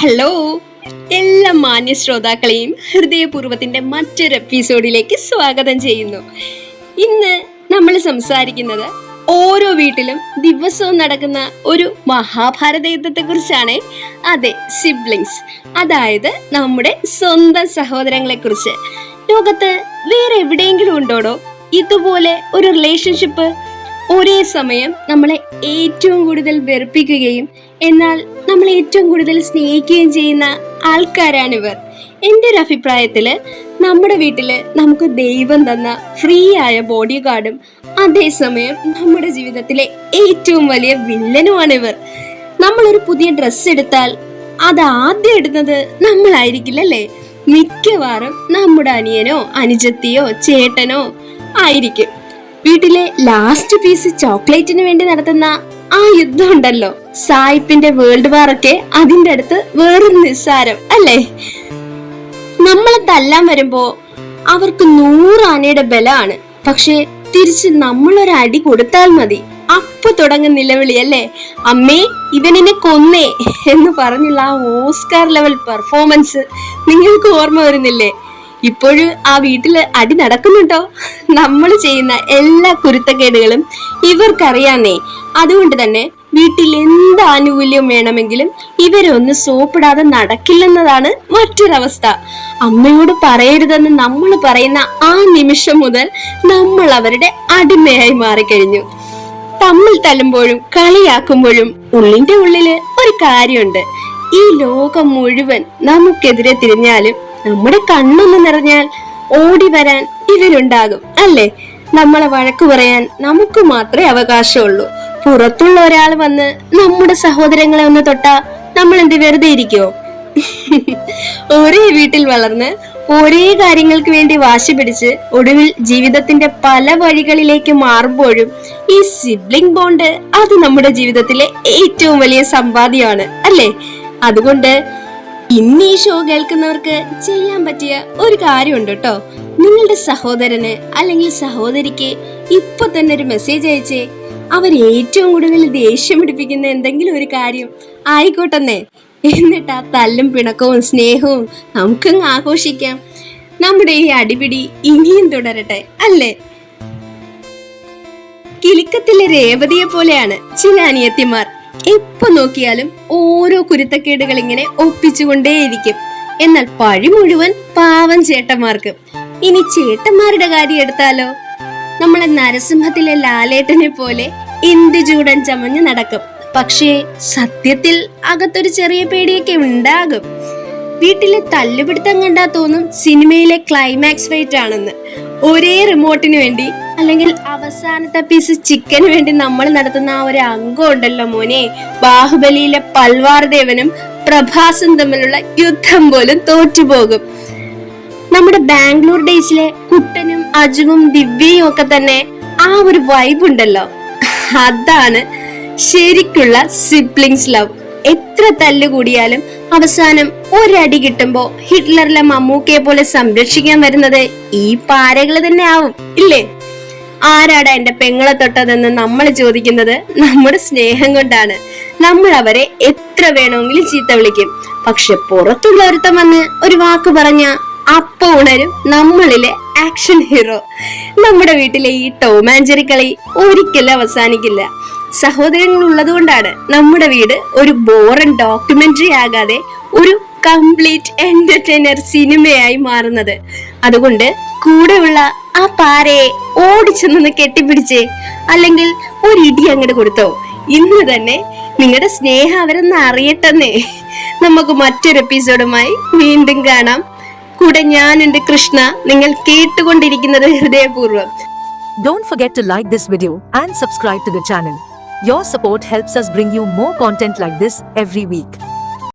Hello, എല്ലാ മാന്യ ശ്രോതാക്കളെയും ഹൃദയപൂർവ്വത്തിന്റെ മറ്റൊരു എപ്പിസോഡിലേക്ക് സ്വാഗതം ചെയ്യുന്നു. ഇന്ന് നമ്മൾ സംസാരിക്കുന്നത് ഓരോ വീട്ടിലും ദിവസവും നടക്കുന്ന ഒരു മഹാഭാരത യുദ്ധത്തെ കുറിച്ചാണ്. അതെ, സിബ്ലിങ്സ്, അതായത് നമ്മുടെ സ്വന്തം സഹോദരങ്ങളെ കുറിച്ച്. ലോകത്ത് വേറെ എവിടെയെങ്കിലും ഉണ്ടോടോ ഇതുപോലെ ഒരു റിലേഷൻഷിപ്പ്? ഒരേ സമയം നമ്മളെ ഏറ്റവും കൂടുതൽ വെറുപ്പിക്കുകയും എന്നാൽ നമ്മൾ ഏറ്റവും കൂടുതൽ സ്നേഹിക്കുകയും ചെയ്യുന്ന ആൾക്കാരാണിവർ. എൻ്റെ ഒരു അഭിപ്രായത്തില് നമ്മുടെ വീട്ടില് നമുക്ക് ദൈവം തന്ന ഫ്രീ ആയ ബോഡി ഗാർഡും അതേസമയം നമ്മുടെ ജീവിതത്തിലെ ഏറ്റവും വലിയ വില്ലനുമാണിവർ. നമ്മളൊരു പുതിയ ഡ്രസ്സ് എടുത്താൽ അത് ആദ്യം ഇടുന്നത് നമ്മളായിരിക്കില്ലല്ലേ? മിക്കവാറും നമ്മുടെ അനിയനോ അനുജത്തിയോ ചേട്ടനോ ആയിരിക്കും. വീട്ടിലെ ലാസ്റ്റ് പീസ് ചോക്ലേറ്റിന് വേണ്ടി നടത്തുന്ന ആ യുദ്ധം ഉണ്ടല്ലോ, സായിപ്പിന്റെ വേൾഡ് വാർ ഒക്കെ അതിന്റെ അടുത്ത് വേറൊരു നിസ്സാരം അല്ലേ? നമ്മളെ തല്ലാൻ വരുമ്പോ അവർക്ക് 100 ആനയുടെ ബലമാണ്. പക്ഷെ തിരിച്ച് നമ്മളൊരു അടി കൊടുത്താൽ മതി, അപ്പൊ തുടങ്ങും നിലവിളി അല്ലേ? അമ്മേ, ഇവനെന്നെ കൊന്നേ എന്ന് പറഞ്ഞുള്ള ആ ഓസ്കാർ ലെവൽ പെർഫോമൻസ് നിങ്ങൾക്ക് ഓർമ്മ വരുന്നില്ലേ? ഇപ്പോഴും ആ വീട്ടില് അടി നടക്കുന്നുണ്ടോ? നമ്മൾ ചെയ്യുന്ന എല്ലാ കുരുത്തക്കേടുകളും ഇവർക്കറിയാന്നേ. അതുകൊണ്ട് തന്നെ വീട്ടിൽ എന്ത് ആനുകൂല്യം വേണമെങ്കിലും ഇവരൊന്ന് സോപ്പിടാതെ നടക്കില്ലെന്നതാണ് മറ്റൊരവസ്ഥ. അമ്മയോട് പറയരുതെന്ന് നമ്മൾ പറയുന്ന ആ നിമിഷം മുതൽ നമ്മൾ അവരുടെ അടിമയായി മാറിക്കഴിഞ്ഞു. തമ്മിൽ തല്ലുമ്പോഴും കളിയാക്കുമ്പോഴും ഉള്ളിന്റെ ഉള്ളില് ഒരു കാര്യമുണ്ട്. ഈ ലോകം മുഴുവൻ നമുക്കെതിരെ തിരിഞ്ഞാലും നമ്മുടെ കണ്ണൊന്ന് നിറഞ്ഞാൽ ഓടി വരാൻ ഇവരുണ്ടാകും അല്ലേ? നമ്മളെ വഴക്കു പറയാൻ നമുക്ക് മാത്രമേ അവകാശമുള്ളൂ. പുറത്തുള്ള ഒരാൾ വന്ന് നമ്മുടെ സഹോദരങ്ങളെ ഒന്ന് തൊട്ടാ നമ്മൾ എന്ത് വെറുതെ ഇരിക്കോ? ഒരേ വീട്ടിൽ വളർന്ന് ഒരേ കാര്യങ്ങൾക്ക് വേണ്ടി വാശി പിടിച്ച് ഒടുവിൽ ജീവിതത്തിന്റെ പല വഴികളിലേക്ക് മാറുമ്പോഴും ഈ സിബ്ലിംഗ് ബോണ്ട് അത് നമ്മുടെ ജീവിതത്തിലെ ഏറ്റവും വലിയ സമ്പാദ്യമാണ് അല്ലേ? അതുകൊണ്ട് ഇന്ന് ഈ ഷോ കേൾക്കുന്നവർക്ക് ചെയ്യാൻ പറ്റിയ ഒരു കാര്യമുണ്ട് കേട്ടോ. നിങ്ങളുടെ സഹോദരന് അല്ലെങ്കിൽ സഹോദരിക്ക് ഇപ്പൊ തന്നെ ഒരു മെസ്സേജ് അയച്ചേ. അവർ ഏറ്റവും കൂടുതൽ ദേഷ്യം പിടിപ്പിക്കുന്ന എന്തെങ്കിലും ഒരു കാര്യം ആയിക്കോട്ടെന്നേ. എന്നിട്ട് ആ തല്ലും പിണക്കവും സ്നേഹവും നമുക്കങ്ങ് ആഘോഷിക്കാം. നമ്മുടെ ഈ അടിപിടി ഇനിയും തുടരട്ടെ അല്ലേ? കിലുക്കത്തിലെ രേവതിയെ പോലെയാണ് ചില അനിയത്തിമാർ. എപ്പോ നോക്കിയാലും ഓരോ കുരുത്തക്കേടുകൾ ഇങ്ങനെ ഒപ്പിച്ചുകൊണ്ടേയിരിക്കും. എന്നാൽ പഴി മുഴുവൻ പാവം ചേട്ടന്മാർക്ക്. ഇനി ചേട്ടന്മാരുടെ കാര്യം എടുത്താലോ, നമ്മളെ നരസിംഹത്തിലെ ലാലേട്ടനെ പോലെ എന്ത് ചൂടൻ ചമഞ്ഞ് നടക്കും. പക്ഷേ സത്യത്തിൽ അകത്തൊരു ചെറിയ പേടിയൊക്കെ ഉണ്ടാകും. വീട്ടിലെ തല്ലുപിടുത്തം കണ്ടാ തോന്നും സിനിമയിലെ ക്ലൈമാക്സ് ഫൈറ്റ് ആണെന്ന്. ഒരേ റിമോട്ടിന് വേണ്ടി അല്ലെങ്കിൽ അവസാനത്തെ പീസ് ചിക്കന് വേണ്ടി നമ്മൾ നടത്തുന്ന ആ ഒരു അംഗം ഉണ്ടല്ലോ മോനെ, ബാഹുബലിയിലെ പൽവാർ ദേവനും പ്രഭാസും തമ്മിലുള്ള യുദ്ധം പോലും തോറ്റുപോകും. നമ്മുടെ ബാംഗ്ലൂർ ഡേയ്സിലെ കുട്ടനും അജുവും ദിവ്യയും ഒക്കെ തന്നെ ആ ഒരു വൈബ് ഉണ്ടല്ലോ, അതാണ് ശരിക്കുള്ള സിബ്ലിങ്സ് ലവ്. എത്ര തല്ല് കൂടിയാലും അവസാനം ഒരടി കിട്ടുമ്പോ ഹിറ്റ്ലറിലെ മമ്മൂക്കയെ പോലെ സംരക്ഷിക്കാൻ വരുന്നത് ഈ പാരകള് തന്നെ ആവും ഇല്ലേ? ആരാടാ എന്റെ പെങ്ങളെ തൊട്ടതെന്ന് നമ്മൾ ചോദിക്കുന്നത് നമ്മുടെ സ്നേഹം കൊണ്ടാണ്. നമ്മൾ അവരെ എത്ര വേണമെങ്കിലും ചീത്ത വിളിക്കും. പക്ഷെ പുറത്തുള്ള ഒരുത്തം വന്ന് ഒരു വാക്ക് പറഞ്ഞ അപ്പൊ ഉണരും നമ്മളിലെ ആക്ഷൻ ഹീറോ. നമ്മുടെ വീട്ടിലെ ഈ ടോം ആൻഡ് ജെറി കളി ഒരിക്കലും അവസാനിക്കില്ല. സഹോദരങ്ങൾ ഉള്ളത് കൊണ്ടാണ് നമ്മുടെ വീട് ഒരു ബോറൻ ഡോക്യുമെന്ററി ആകാതെ ഒരു കംപ്ലീറ്റ് എന്റർടൈനർ സിനിമയായി മാറുന്നത്. അതുകൊണ്ട് കൂടെയുള്ള ആ പാരയെ ഓടിച്ചെന്ന് കെട്ടിപ്പിടിച്ചേ, അല്ലെങ്കിൽ ഒരു ഇടി അങ്ങോട്ട് കൊടുത്തോ. ഇന്ന് തന്നെ നിങ്ങളുടെ സ്നേഹം അവരൊന്ന് അറിയട്ടെന്നേ. നമുക്ക് മറ്റൊരു എപ്പിസോഡുമായി വീണ്ടും കാണാം. കൂടെ ഞാനുണ്ട് കൃഷ്ണ. നിങ്ങൾ കേട്ടുകൊണ്ടിരിക്കുന്നത് ഹൃദയപൂർവ്വം. Don't forget to like this video and subscribe to the channel. Your support helps us bring you more content like this every week.